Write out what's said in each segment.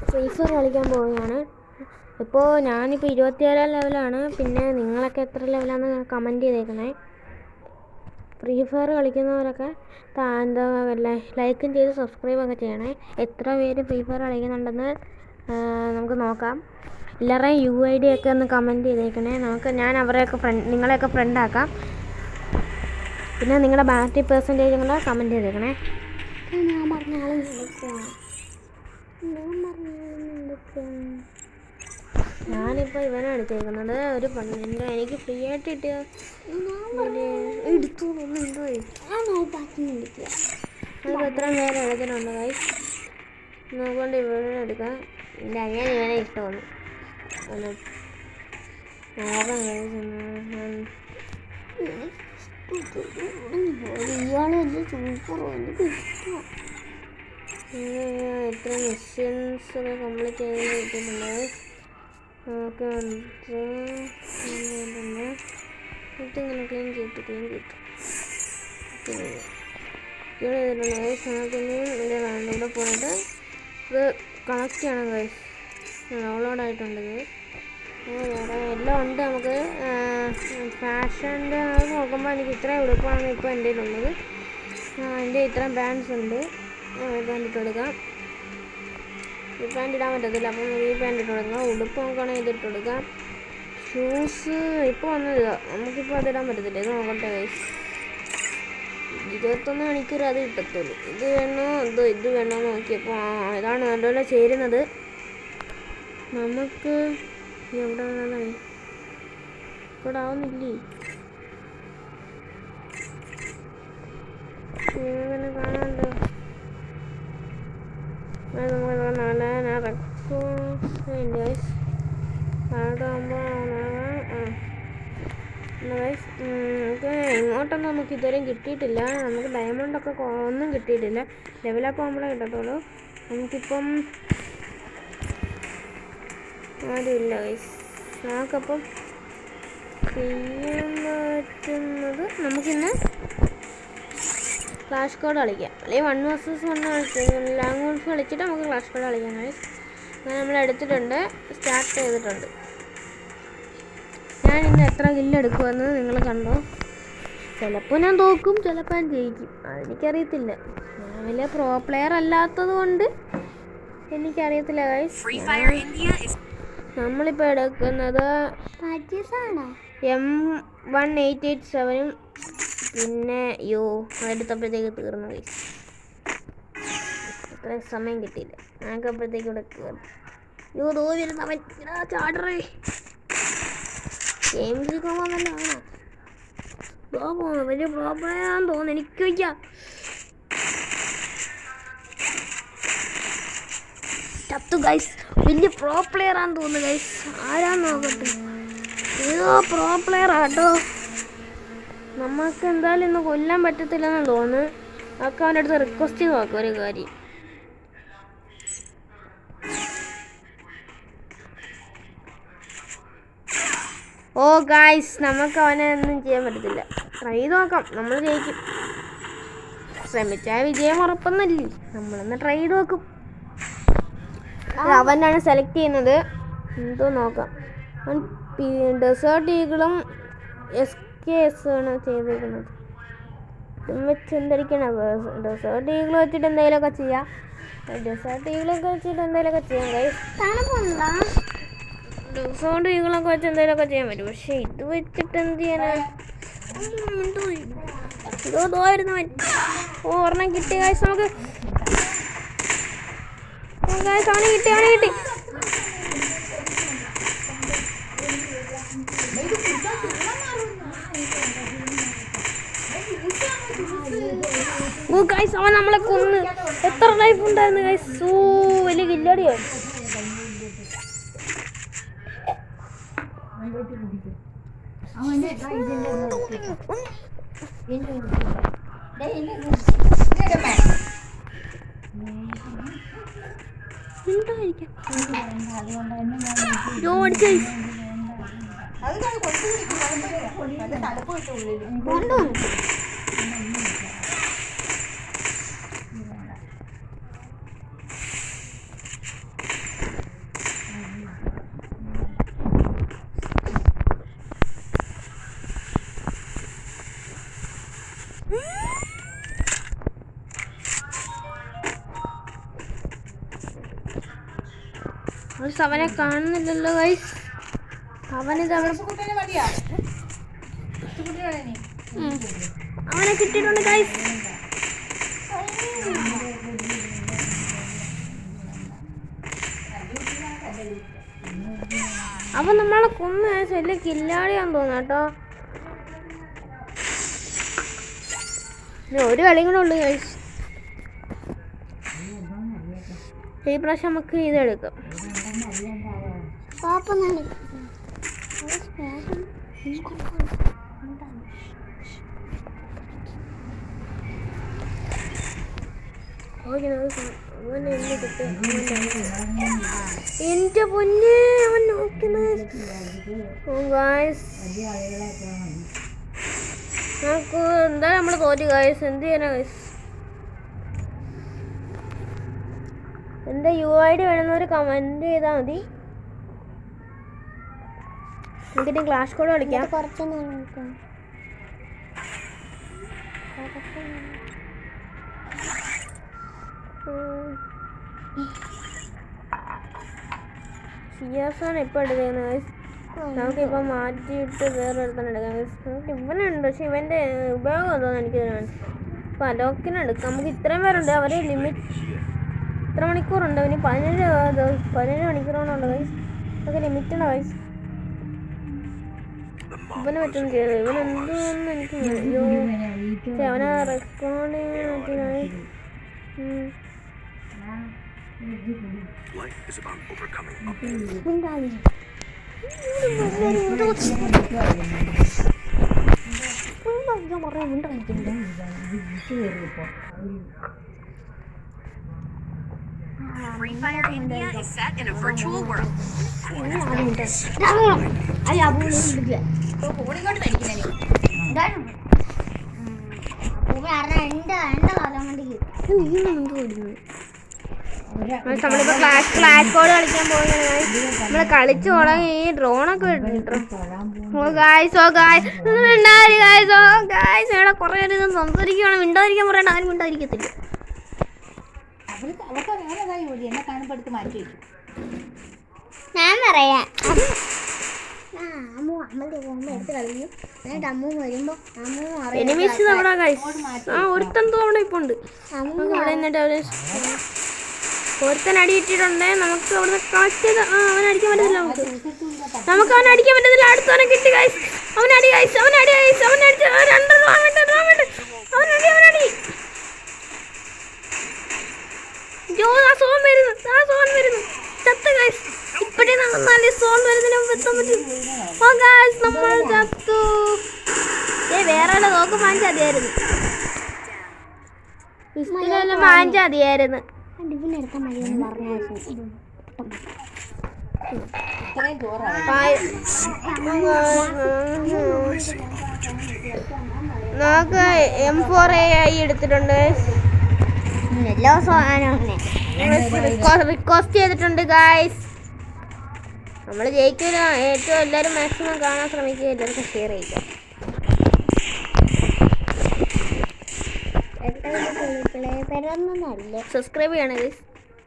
Free fire കളിക്കാൻ പോവുകയാണ്. ഇപ്പോൾ ഞാനിപ്പോൾ 27 ലെവലാണ്. പിന്നെ നിങ്ങളൊക്കെ എത്ര ലെവലാണെന്ന് കമൻറ്റ് ചെയ്തേക്കണേ. ഫ്രീ ഫയർ കളിക്കുന്നവരൊക്കെ എന്താ ലൈക്കും ചെയ്ത് സബ്സ്ക്രൈബൊക്കെ ചെയ്യണേ. എത്ര പേര് ഫ്രീ ഫയർ കളിക്കുന്നുണ്ടെന്ന് നമുക്ക് നോക്കാം. എല്ലാവരുടെയും UID ഒക്കെ ഒന്ന് കമൻറ്റ് ചെയ്തേക്കണേ. ഞാൻ അവരെയൊക്കെ നിങ്ങളെയൊക്കെ ഫ്രണ്ടാക്കാം. പിന്നെ നിങ്ങളുടെ ബാറ്ററി പെർസെൻറ്റേജും കൂടെ കമൻറ്റ് ചെയ്തേക്കണേ. ഞാനിപ്പോൾ ഇവനെ എടുത്തേക്കുന്നത് ഒരു പെണ്ണിൻ്റെ എനിക്ക് ഫ്രീ ആയിട്ട് കിട്ടിയ എടുത്തു എന്തോ അതിപ്പോൾ എത്ര പേര് എടുത്തിട്ടുണ്ട് ഗൈസ്. നോക്കൊണ്ട് ഇവനെ എടുക്കാം. എൻ്റെ അങ്ങനെ ഇവനെ ഇഷ്ടമാണ്. നോക്കാം ഗൈസ്. എത്ര മിഷൻസ് ഒക്കെ കംപ്ലീറ്റ് ചെയ്ത് കിട്ടിയിട്ടുണ്ട്. ഓക്കെ ഇങ്ങനെ ക്ലീൻ ചെയ്തിട്ട് ചെയ്തിട്ടുണ്ട് ഗൈസ്. ഇതിൻ്റെ ഇവിടെ പോയിട്ട് ഇത് കണക്ട് ചെയ്യണം ഗൈസ്. ഡൗൺലോഡായിട്ടുണ്ട് ഇത്. വേറെ എല്ലാം ഉണ്ട്. നമുക്ക് ഫാഷൻ്റെ നോക്കുമ്പോൾ എനിക്ക് ഇത്രയും ഉടുപ്പാണ് ഇപ്പോൾ എൻ്റെ കയ്യിലുള്ളത്. എൻ്റെ ഇത്രയും പാൻസ് ഉണ്ട്. പാൻറ് ഇട്ട് കൊടുക്കാം. ഈ പാൻറ് ഇടാൻ പറ്റത്തില്ല, അപ്പം ഈ പാൻറ് ഇട്ട് കൊടുക്കാം. ഉടുപ്പ് നോക്കുകയാണെങ്കിൽ ഇതിട്ട് കൊടുക്കാം. ഷൂസ് ഇപ്പോൾ വന്നത് നമുക്കിപ്പോൾ അതിടാൻ പറ്റത്തില്ല. ഇത് നോക്കട്ടെ ഗൈസ്. 21 മണിക്കൂർ അത് കിട്ടത്തുള്ളൂ. ഇത് വേണോ ഇത് വേണോ നോക്കിയപ്പോൾ ഇതാണ് നല്ലപോലെ ചേരുന്നത്. നമുക്ക് എവിടെ ഇവിടെ ആവുന്നില്ലേ? ഇങ്ങനെ കാണാമല്ലോ. ഇങ്ങോട്ടൊന്നും നമുക്ക് ഇതുവരെയും കിട്ടിയിട്ടില്ല. നമുക്ക് ഡയമണ്ടൊക്കെ ഒന്നും കിട്ടിയിട്ടില്ല. ലെവലപ്പ് ആകുമ്പോഴേ കിട്ടത്തുള്ളൂ. നമുക്കിപ്പം ആരുമില്ല ഗൈസ്. നമുക്കപ്പം ചെയ്യാൻ പറ്റുന്നത് നമുക്കിന്ന് ക്ലാഷ് കോഡ് കളിക്കാം. അല്ലെങ്കിൽ 1 vs 1 കളിക്കാം. ലാംഗ്വേജ് കളിച്ചിട്ട് നമുക്ക് ക്ലാഷ് കോഡ് കളിക്കാം ഗൈസ്. അങ്ങനെ നമ്മൾ എടുത്തിട്ടുണ്ട്, സ്റ്റാർട്ട് ചെയ്തിട്ടുണ്ട്. ഞാൻ ഇന്ന് എത്ര കില്ല് എടുക്കുമെന്ന് നിങ്ങൾ കണ്ടോ. ചിലപ്പോൾ ഞാൻ തോക്കും, ചിലപ്പോൾ ഞാൻ ജയിക്കും. അതെനിക്കറിയത്തില്ല. ഞാൻ വലിയ പ്രോ പ്ലെയർ അല്ലാത്തത് കൊണ്ട് എനിക്കറിയത്തില്ല ഗൈസ്. നമ്മളിപ്പോൾ എടുക്കുന്നത് M1887 പിന്നെ എടുത്തപ്പോഴത്തേക്ക് തീർന്നു ഗൈസ്. അത്രയും സമയം കിട്ടിയില്ല. ഞങ്ങൾക്ക് അപ്പോഴത്തേക്ക് ഇവിടെ കയറും. തോന്നിരുന്നവൻ ചാടറേ ഗെയിംസ് പോകുന്നല്ലാണോ വലിയ പ്രോബ്ലമാണെന്ന് തോന്നുന്നു. എനിക്ക് വയ്ക്കാം. ചത്തു ഗൈസ്. വലിയ പ്രോ പ്ലെയർ ആണെന്ന് തോന്നുന്നു ഗൈസ്. ആരാന്ന് നോക്കട്ടെ. ഏതോ പ്രോ പ്ലെയർ ആട്ടോ. നമുക്ക് എന്തായാലും ഇന്ന് കൊല്ലാൻ പറ്റത്തില്ലെന്ന് തോന്നുന്നു. അതൊക്കെ അവൻ്റെ അടുത്ത് റിക്വസ്റ്റ് നോക്കാം ഒരു കാര്യം. ഓ ഗായ്സ്, നമുക്ക് അവനെ ഒന്നും ചെയ്യാൻ പറ്റത്തില്ല. ട്രൈ ചെയ്ത് നോക്കാം. നമ്മൾ ജയിക്കും. ശ്രമിച്ചാൽ വിജയം ഉറപ്പൊന്നുമില്ല. നമ്മളൊന്ന് ട്രൈ ചെയ്ത് നോക്കും. അവനാണ് സെലക്ട് ചെയ്യുന്നത്. എന്തോ നോക്കാം. അവൻ ഡെസേർട്ട് ഈഗിളും SKS ആണ് ചെയ്തിരിക്കുന്നത്. ഇതും വെച്ച് എന്തരിക്കണം. ഡെസേർട്ട് ഈഗിൾ വെച്ചിട്ട് എന്തെങ്കിലുമൊക്കെ ചെയ്യാം. ഡെസേർട്ട് ഈഗിളൊക്കെ വെച്ചിട്ട് എന്തെങ്കിലുമൊക്കെ ചെയ്യാം ഗൈസ്. ഡെസേർട്ട് ഈഗിളൊക്കെ വെച്ച് എന്തെങ്കിലുമൊക്കെ ചെയ്യാൻ പറ്റും. പക്ഷെ ഇത് വെച്ചിട്ട് എന്ത് ചെയ്യാനാ? ഇതോരുന്നവൻ. ഒരെണ്ണം കിട്ടി ഗൈസ്. നമുക്ക് അവനെ കിട്ടി. ഓ ഗൈസ്, അവൻ നമ്മളെ കൊന്ന്. എത്ര ലൈഫ് ഉണ്ടായിരുന്നു ഗൈസ്. വലിയ കില്ലടിയാണ്. അവനെ കാണുന്നില്ലല്ലോ ഗൈസ്. അവനിത് അവനെ കിട്ടിയിട്ടുണ്ട് ഗൈസ്. അവൻ നമ്മളെ കൊന്ന വലിയ കില്ലാടിയാന്ന് തോന്നുന്നു കേട്ടോ. ഒരു കളിയും കൂടെ ഉള്ളു ഗൈസ്. ഈ പ്രാവശ്യം നമുക്ക് ഇതെടുക്കാം. എന്റെ പൊന്നെ അവൻ നോക്കുന്ന നമുക്ക് എന്താ നമ്മള് തോറ്റി ഗൈസ്. എന്ത് ചെയ്യാനാ ഗൈസ്? എന്റെ UID വേണമെന്നൊരു കമന്റ് ചെയ്താൽ മതി. നമുക്കിനി ക്ലാഷ് കോഡ് കളിക്കാം. സിയാസാണ് ഇപ്പം എടുക്കുന്നത് ഗൈസ്. നമുക്കിപ്പം മാറ്റിയിട്ട് വേറെ എടുത്താണ് എടുക്കാം ഗൈസ്. നമുക്ക് ഇവനുണ്ട്, പക്ഷെ ഇവൻ്റെ ഉപയോഗം എന്തോന്ന് എനിക്ക് ഇപ്പം അലോക്കിന് എടുക്കാം. നമുക്ക് ഇത്രയും പേരുണ്ട്. അവർ ലിമിറ്റ് ഇത്ര മണിക്കൂറുണ്ട്. അവന് 17 മണിക്കൂറാണുള്ളത് ഗൈസ്. അതൊക്കെ ലിമിറ്റുള്ള ഗൈസ്. ഇവനെ പറ്റും ചെയ്തത്. ഇവൻ എന്തോന്ന് എനിക്ക് അവനെ റെക്കോർഡ് ചെയ്യാൻ പറ്റില്ല. Free Fire India is set in a virtual world. നമ്മളിപ്പോ ക്ലാഷ് കോഡ് കളിക്കാൻ പോകുന്നത്. നമ്മള് കളിച്ചു തുടങ്ങി. ഈ ഡ്രോണൊക്കെ ഇവിടെ കുറെ സംസാരിക്കുകയാണ്. മിണ്ടാതിരിക്കാൻ പറയണ്ട. ആരും മിണ്ടാതിരിക്കത്തില്ല. ഞാൻ പറയാം. ഒരുത്തൻ തോടെ ഇപ്പൊ ഉണ്ട്. ഒരുത്തൻ അടിയിട്ടിട്ടുണ്ട്. നമുക്ക് അവിടുന്ന് കളക്ട് ചെയ്ത് അവൻ അടിക്കാൻ പറ്റത്തില്ല. നമുക്ക് അവൻ അടിക്കാൻ പറ്റത്തില്ല. അടുത്തവനെ കിട്ടി ഗൈസ്. അവനടി ഗൈസ്. അവനടി ഗൈസ്. അവനടി അവനടി. സോൺ വരുന്നു. ചത്ത് ഗൈസ്. ഇപ്പഴേ നല്ല സോൺ വരുന്നതിന് മുമ്പ് എത്താൻ പറ്റും. നമ്മൾ ചത്തു. വേറെ നോക്ക് മാഞ്ചാ മതിയായിരുന്നു. പിസ്റ്റലെല്ലാം മാഞ്ചാ മതിയായിരുന്നു. നമുക്ക് M4AI എടുത്തിട്ടുണ്ട്. എല്ലാ സാധനവും റിക്വസ്റ്റ് ചെയ്തിട്ടുണ്ട് ഗൈസ്. നമ്മൾ ജയിക്കില്ല. ഏറ്റവും എല്ലാവരും മാക്സിമം കാണാൻ ശ്രമിക്കുക. എല്ലാവർക്കും ഷെയർ ചെയ്യുക. സബ്സ്ക്രൈബ് ചെയ്യണം ഗൈസ്.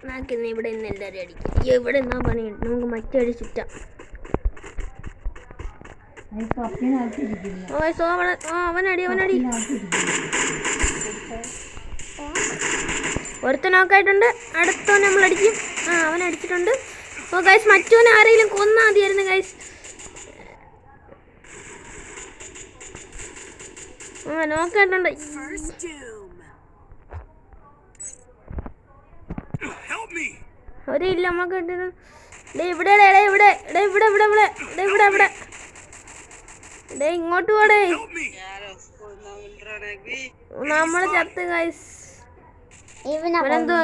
നാക്കിന്ന് ഇവിടെ നിന്ന് എല്ലാവരും അടിക്കും. ഇവിടെ നിന്നാ പണിയുണ്ട്. നമുക്ക് മറ്റടി ചുറ്റാം. അവനടി ഒരുത്ത നോക്കായിട്ടുണ്ട്. അടുത്തവൻ നമ്മൾ അടിക്കും. അവൻ അടിച്ചിട്ടുണ്ട്. ഓ ഗൈസ്, മറ്റവനെ ആരെങ്കിലും കൊന്നാ മതിയായിരുന്നു ഗൈസ്. നോക്കായിട്ടുണ്ട്. അവരില്ല നമ്മളൊക്കെ ഇട്ടിട്ട്. ഇവിടെ ഇങ്ങോട്ട് പോടേ. നമ്മള് ചത്ത് ഗൈസ്. അവനെന്തോ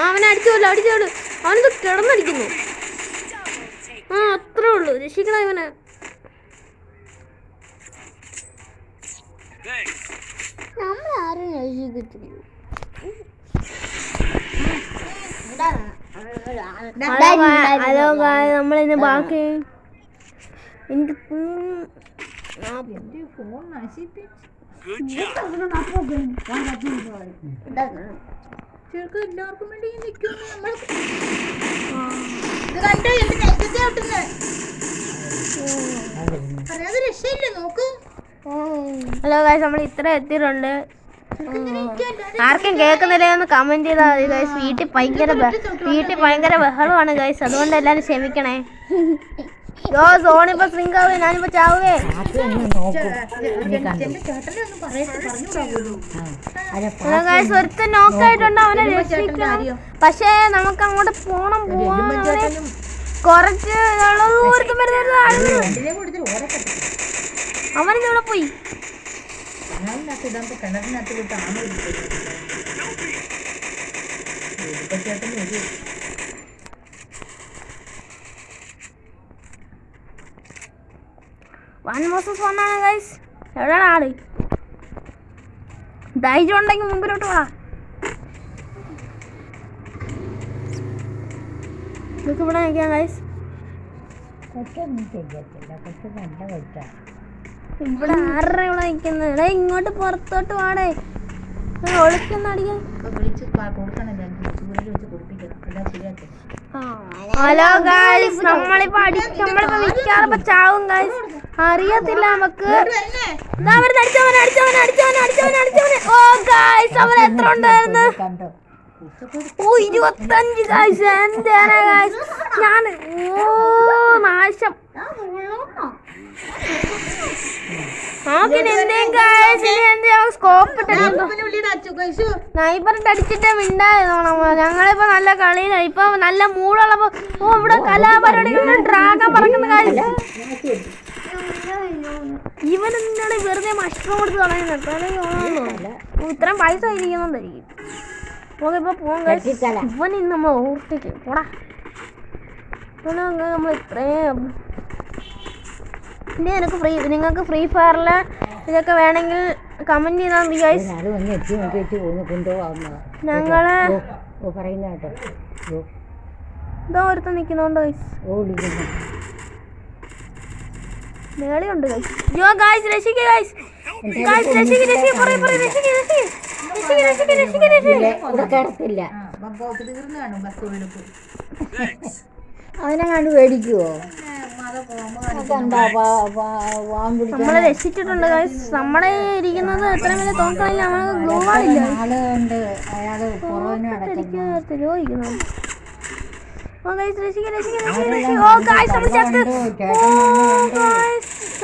അവനെ അടിച്ചോളൂ. അവനെന്തോ കിടന്നടിക്കുന്നു. അത്രേ ഉള്ളൂ. രക്ഷിക്കണ ഇവനെ. നമ്മളാരും രക്ഷിക്കത്തില്ല. ഹലോ ഗായ്സ്, നമ്മളിന്ന് ബാക്കി എനിക്ക് എല്ലാവർക്കും വേണ്ടി ഹലോ ഗൈസ്, നമ്മൾ ഇത്ര എത്തിയിട്ടുണ്ട്. ആർക്കും കേൾക്കുന്നില്ലെന്ന് കമന്റ് ചെയ്താൽ മതി ഗൈസ്. വീട്ടിൽ ഭയങ്കര ബഹളമാണ് ഗൈസ്, അതുകൊണ്ട് എല്ലാരും ക്ഷമിക്കണേ. സോണിപ്പോ സ്ട്രിങ്ക് ആവേ, ഞാനിപ്പോ ചാവേ. ഒരുത്തൻ നോക്കായിട്ടുണ്ട്, അവനെ രക്ഷിക്കണം. പക്ഷേ നമുക്ക് അങ്ങോട്ട് പോണം. കുറച്ച് അവനിവിടെ പോയി. കിണറിനകത്ത് വിട്ട് ആമ ചേട്ടൻ ഒരു വൺ വേഴ്സസ് വൺ ആണ് ഗൈസ്. എവിടെയാണ് ആള്? ധൈര്യം ഉണ്ടെങ്കിൽ മുമ്പിലോട്ട് പോടാ. നമുക്ക് ഇവിടെ നിൽക്കാം ഗൈസ്. ഇവിടെ ആരുടെ ഇവിടെ നിൽക്കുന്നത്? ഇവിടെ ഇങ്ങോട്ട് പുറത്തോട്ട് പാടേ, ഒളിക്കുന്നടിക്കാൻ. ഹലോ ഗൈസ്, നമ്മളിപ്പോ മിക്കാറിപ്പോ ചാവും ഗൈസ്. അറിയത്തില്ല നമുക്ക്. ഓ ഗൈസ്, അവൻ എത്ര ഉണ്ടായിരുന്നു? 25 ഗൈസ്. എന്താണ് ഗൈസ്, ഞാൻ നാശം. നൈബറിട്ട് അടിച്ചിട്ട് മിണ്ടായിരുന്നു. ഞങ്ങളിപ്പോ നല്ല കളിയിലാണ്, ഇപ്പൊ നല്ല മൂടുള്ളപ്പോ. ഓ, ഇവിടെ കലാപരിപാടികളുടെ ഡ്രാഗൺ പറക്കുന്ന കാര്യം. ഇവൻ എന്താണ് വെറുതെ മഷ്റൂം കൊടുത്ത് കളയുന്നത്? ഇത്രയും പൈസ ഇരിക്കുന്നുണ്ടായിരിക്കും. ഇപ്പൊ പോകാൻ ഇവൻ ഇന്ന് നമ്മൾ ഓർത്തിട്ട് പോടാ. നമ്മൾ ഇത്രയും പിന്നെ നിങ്ങൾക്ക് ഫ്രീ ഫയറില് ഇതൊക്കെ വേണമെങ്കിൽ കമന്റ് ചെയ്താൽ മതി ഗൈസ്. ഞങ്ങള് ഇതോ ഒരുത്തം നിൽക്കുന്നുണ്ട് ഗൈസ്. മേളിയുണ്ട് ഗൈസ്. ഗൈസ് രക്ഷിക്ക് ഗൈസ്. അവനെ കണ്ട് പേടിക്കുവോ? നമ്മളെ രക്ഷിച്ചിട്ടുണ്ട് ഗൈസ്. നമ്മളെ ഇരിക്കുന്നത് എത്ര വലിയ തോന്നണില്ല. നമ്മള് ഗ്ലൂ വാളില്ല.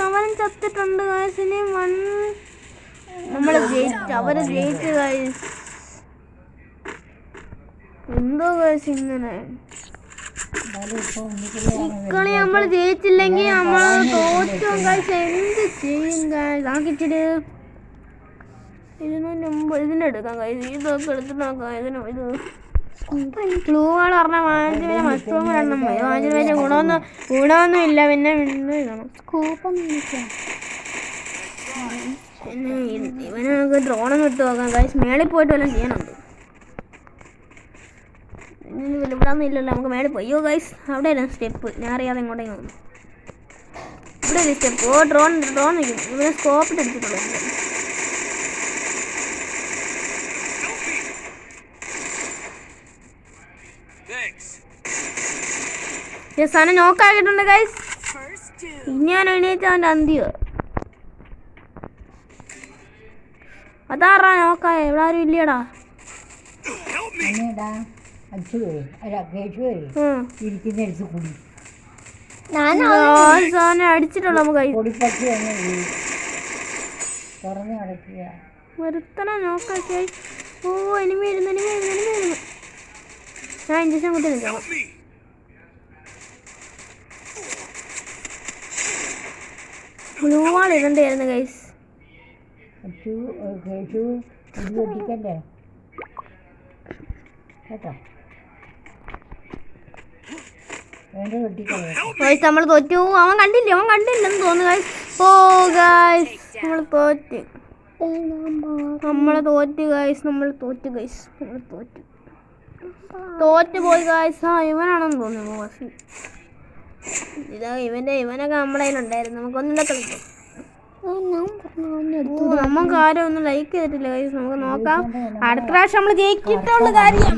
അവനും ചത്തിട്ടുണ്ട് ഗൈസ്. ഇനി നമ്മള് അവര് ജയിച്ചു ഗൈസ്. എന്തോ ഗൈസ് ഇങ്ങനെ ഇക്കളി നമ്മൾ ജയിച്ചില്ലെങ്കിൽ നമ്മൾ തോറ്റു ഗൈസ്. എന്ത് ചെയ്യും ഗൈസ്? ആക്കിച്ചിട്ട് ഇതിന്റെ എടുക്കാം ഗൈസ്. ഇതൊക്കെ എടുത്തിട്ട് നോക്കാം. ഇത് ഗ്ലൂ വാൾ പറഞ്ഞാൽ വാങ്ങിച്ചവരെ മഷ്റൂം ഇടണം. വാങ്ങിച്ചവരെ ഗുണമൊന്നും ഇല്ല. പിന്നെ ഇടണം. പിന്നെ ഇവനെ നമുക്ക് ഡ്രോണൊന്നും ഇട്ട് നോക്കാം ഗൈസ്. മേളിൽ പോയിട്ട് വല്ലതും ചെയ്യാനുണ്ട്. ഇവിടെയൊന്നും ഇല്ലല്ലോ, നമുക്ക് മേളിൽ പോയി. അയ്യോ ഗൈസ്, അവിടെ അല്ല സ്റ്റെപ്പ്. ഞാൻ അറിയാതെ ഇങ്ങോട്ടേക്ക് വന്നു. ഇവിടെ ഒരു സ്റ്റെപ്പ്. ഓ, ഡ്രോൺ നിൽക്കും. ഇവിടെ സ്കോപ്പിട്ട് എടുത്തിട്ടുള്ളൂ. സാധനം നോക്കാക്കിയിട്ടുണ്ട് ഗൈസ്. ഞാൻ എണീറ്റ് അവൻ്റെ അന്ത്യോ. അതാറാ നോക്കായ. ഇവിടെ ആരും ഇല്ലടാ. അടിച്ചിട്ടുള്ള ഒരുത്തനെ നോക്കാക്കി. ഓ, എനിമി വരുന്നു. ഞാൻ ഇഞ്ചക്ഷൻ കുത്തി നിൽക്കണം. ഗ്ലൂ വാൾ ഇടണ്ടായിരുന്നു ഗൈസ്. നമ്മൾ തോറ്റു. അവൻ കണ്ടില്ലെന്ന് തോന്നുന്നു ഗൈസ്. ഓ ഗൈസ്, നമ്മൾ തോറ്റു ഗൈസ്. തോറ്റുപോയി ഗൈസ്. ഇവനാണെന്ന് തോന്നുന്നു ബോസ്. ഇവനൊക്കെ നമ്മുടെ കയ്യിലുണ്ടായിരുന്നു. നമുക്കൊന്നും കളിക്കും. നമുക്ക് ആരും ഒന്നും ലൈക്ക് ചെയ്തിട്ടില്ല ഗൈസ്. നമുക്ക് നോക്കാം. അടുത്ത പ്രാവശ്യം നമ്മൾ ജയിച്ചിട്ടുള്ള കാര്യം.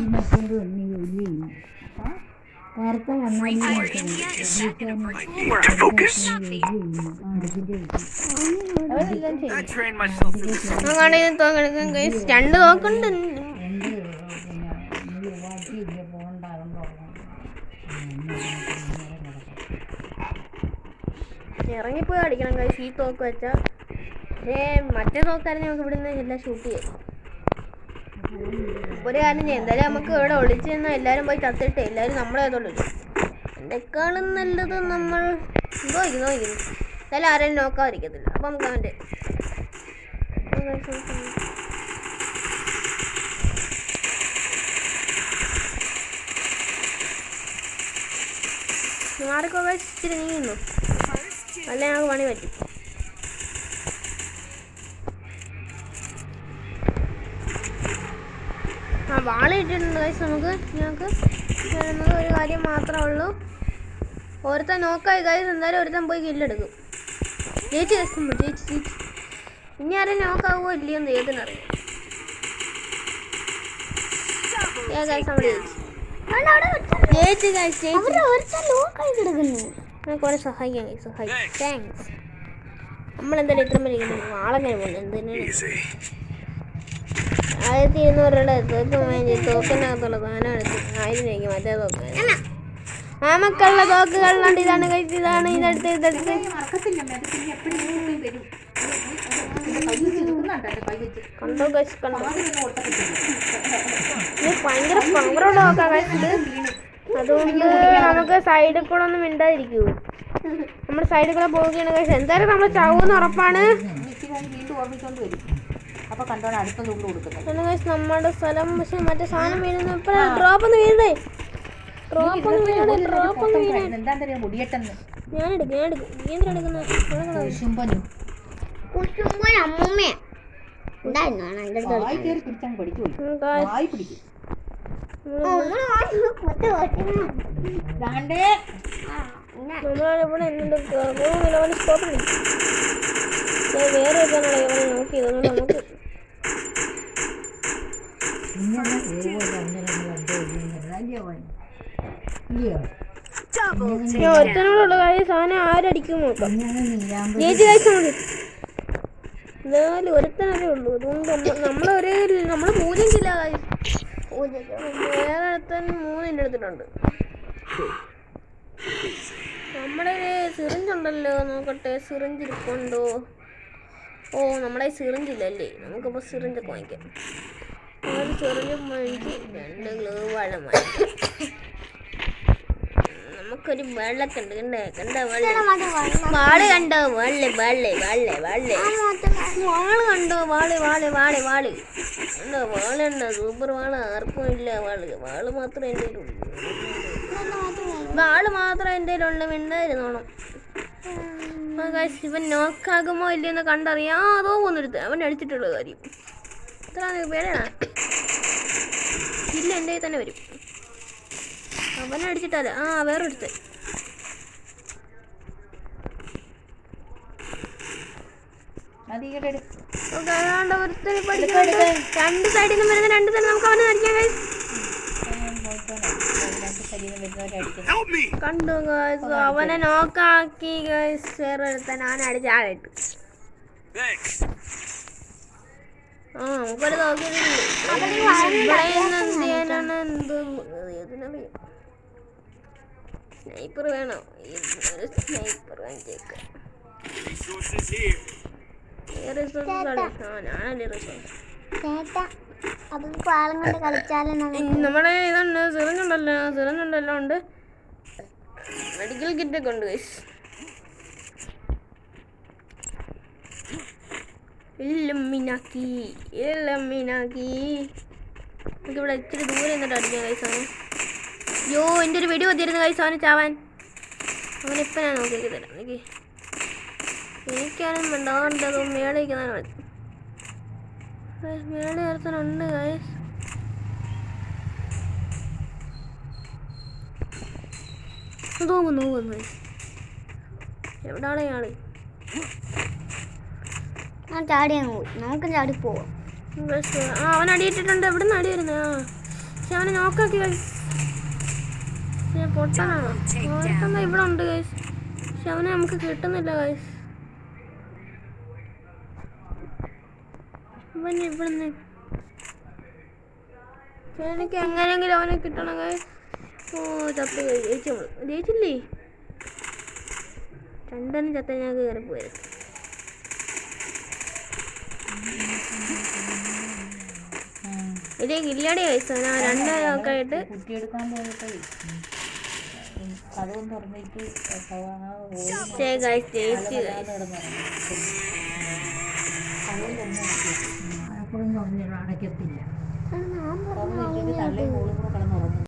നേരത്തെ Entire India is set in a virtual world. I trained myself for this. അങ്ങനെ തോക്കെടുക്കും ഗൈസ്. 2 തോക്കുണ്ട്. ഇറങ്ങിപ്പോയി അടിക്കണം ഗൈസ് ഈ തോക്ക് വെച്ചാൽ. മറ്റേ തോക്കാരെ നമുക്ക് ഇവിടുന്ന് എല്ലാം ഷൂട്ട് ചെയ്യാം. ഒരു കാര്യം ചെയ്യാം, എന്തായാലും നമുക്ക് ഇവിടെ ഒളിച്ച് നിന്നാൽ എല്ലാവരും പോയി ചത്തിട്ട് എല്ലാവരും നമ്മളെ അതുള്ളൂ. എന്നെക്കാളും നല്ലത് നമ്മൾ നോക്കുന്നു എന്തായാലും ആരെയും നോക്കാതിരിക്കത്തില്ല. അപ്പം നമുക്ക് അവൻ്റെ മാർക്കൊക്കെ ഇച്ചിരി നീങ്ങുന്നു, അല്ല ഞങ്ങൾക്ക് പണി പറ്റും. വാള ഇട്ടിട്ടുണ്ട് ഗൈസ്. ഞങ്ങൾക്ക് ഒരു കാര്യം മാത്രമേ ഉള്ളൂ, ഒരുത്തൻ നോക്കായി ഗൈസ്. എന്തായാലും ഒരുത്തൻ പോയി കില്ലെടുക്കും. ജയിച്ച് ഗൈസ്, ജയിച്ച്. ഇനി ആരും നോക്കാവോ ഇല്ലയോ എന്ന് ഏതിനറിയാം. ജയിച്ച് ഗൈസ്, കുറെ സഹായിക്കാം ഗൈസ്, സഹായിക്കാം. താങ്ക്സ്. നമ്മളെന്തായാലും ഇത്ര മതി വാളങ്ങനെ പോകുന്നത് എന്തിനാണ്. 1200 തോക്കിനകത്തുള്ള സാധനം എടുത്ത് 1000 രൂപയ്ക്ക് മറ്റേ തോക്ക്. നമുക്കുള്ള തോക്കുകളുണ്ട്. ഇതാണ് കഴിച്ച്, ഇതാണ് ഇതെടുത്ത് കണ്ടോ കഴിച്ച് കണ്ടോ. ഇത് ഭയങ്കര പവറുള്ള തോക്കാണ് കഴിച്ചത്. അതുകൊണ്ട് നമുക്ക് സൈഡിൽ കൂടെ ഒന്നും മിണ്ടാതിരിക്കൂ. നമ്മുടെ സൈഡിൽ കൂടെ പോവുകയാണ് കഴിച്ച്. എന്തായാലും നമ്മൾ ചാവൂന്ന് ഉറപ്പാണ്. നമ്മുടെ സ്ഥലം പക്ഷെ മറ്റേ സാധനം വീഴുന്നു. ഡ്രോപ്പ് ഒന്ന് വീഴേ, വേറെ നോക്കിയത് നമുക്ക് ഒരുത്തനോടുള്ള കാര്യം സാധനം ആരടിക്കും നോക്കാം. ചേച്ചി കഴിച്ചോളൂ. എന്നാലും ഒരുത്തനല്ലേ ഉള്ളൂ. അതുകൊണ്ട് നമ്മൾ 0 കിലോ വേറെ ഒരുത്തൻ 3 എടുത്തിട്ടുണ്ട്. നമ്മുടെ സിറിഞ്ചുണ്ടല്ലോ, നോക്കട്ടെ സിറിഞ്ച് ഇരിപ്പുണ്ടോ. ഓ നമ്മുടെ സിറിഞ്ചില്ലല്ലേ, നമുക്കിപ്പോൾ സിറിഞ്ചൊക്കെ വാങ്ങിക്കാം. ഒരു ചെറിയ വാങ്ങിച്ച് 2 ഗ്ലൂ വെള്ളം വാങ്ങിക്കാം. നമുക്കൊരു വെള്ളമൊക്കെ ഉണ്ട്. കണ്ടോ വാള് കണ്ടോ, വാള് കണ്ടോ, കണ്ടോ വാളുണ്ടോ, സൂപ്പർ വാള്. ആർക്കും ഇല്ല വാള് മാത്രമേ എൻ്റെ കയ്യിലുള്ളൂ. മിണ്ടായിരുന്നോണം. ഇവൻ നോക്കാകുമോ ഇല്ലെന്ന് കണ്ടറിയാം. അതോ പോന്നിരുത്ത് അവൻ അടിച്ചിട്ടുള്ള കാര്യം ഇത്ര പേരാണ്. ഇല്ല എൻ്റെ കയ്യിൽ തന്നെ വരും. അവനടിച്ചിട്ടല്ല, വേറെ എടുത്ത്. രണ്ട് സൈഡിൽ നിന്നും വരുന്ന 2 തന്നെ നമുക്ക് അവനെ അടിക്കാൻ കഴിയും. കണ്ടു ഗൈസ്, അവനെ നോക്കാക്കി ഗൈസ്. വേറെ ഒരുത്തൻ അവനെ അടിച്ച് ആളിട്ടു. നമുക്കൊരു നോക്കിയിട്ടുണ്ട്. സ്നൈപ്പർ വേണോ? സ്നൈപ്പർ വാങ്ങിച്ചേക്കാം. ഞാനല്ലേ റിസോഴ്സ്. നമ്മുടെ ഇതുണ്ട്, സിറിഞ്ചുണ്ടല്ലോ ഉണ്ട്. മെഡിക്കൽ കിറ്റൊക്കെ ഉണ്ട് ഗൈസ്. നമുക്കിവിടെ ഇച്ചിരി ദൂരെ നിന്നിട്ട് അടിക്കാം ഗൈസ്. അവന് യോ എൻ്റെ ഒരു വെടി വന്നിരുന്നു ഗൈസ് അവന് ചാവാൻ. അവനിപ്പം ഞാൻ നോക്കിയൊക്കെ തരാം. എനിക്കാനും വേണ്ടത് മേളിക്കുന്നതിന് മതി. മേളി ചേർത്തനുണ്ട് ഗൈസ്. നോക്കുന്നു എവിടാണ് ഇയാള്? നമുക്ക് ചാടി പോവാം. അവൻ അടിയിട്ടിട്ടുണ്ട്. എവിടെ നിന്ന് അടി വരുന്നത്? പക്ഷെ അവനെ നോക്കാക്കി ഗൈസ്. പക്ഷേ പൊട്ടാനാണോ ഓർക്കുന്ന ഇവിടെ ഉണ്ട് ഗൈസ്. പക്ഷെ അവനെ നമുക്ക് കിട്ടുന്നില്ല ഗൈസ്. ഇവന് ഇവിടുന്ന് എനിക്ക് എങ്ങനെയെങ്കിലും അവനെ കിട്ടണം ഗൈസ്. ഓ ചത്ത് ജയിച്ചു. ജയിച്ചില്ലേ? രണ്ടെണ്ണം ചത്ത ഞാൻ കയറി പോയത്. ഇത് കില്ലാടി ഗൈസ്. ഞാൻ രണ്ടൊക്കെ ആയിട്ട് കുട്ടിയെടുക്കാൻ പോയിട്ട് കഥവും തുറന്നിട്ട് ഗൈസ് ജയിച്ചു. അപ്പോഴും തുറന്നിട്ട് അടയ്ക്കത്തില്ല. തുറന്നിട്ടിട്ട് തള്ളയും മോളും കൂടെ കിടന്നുറങ്ങും.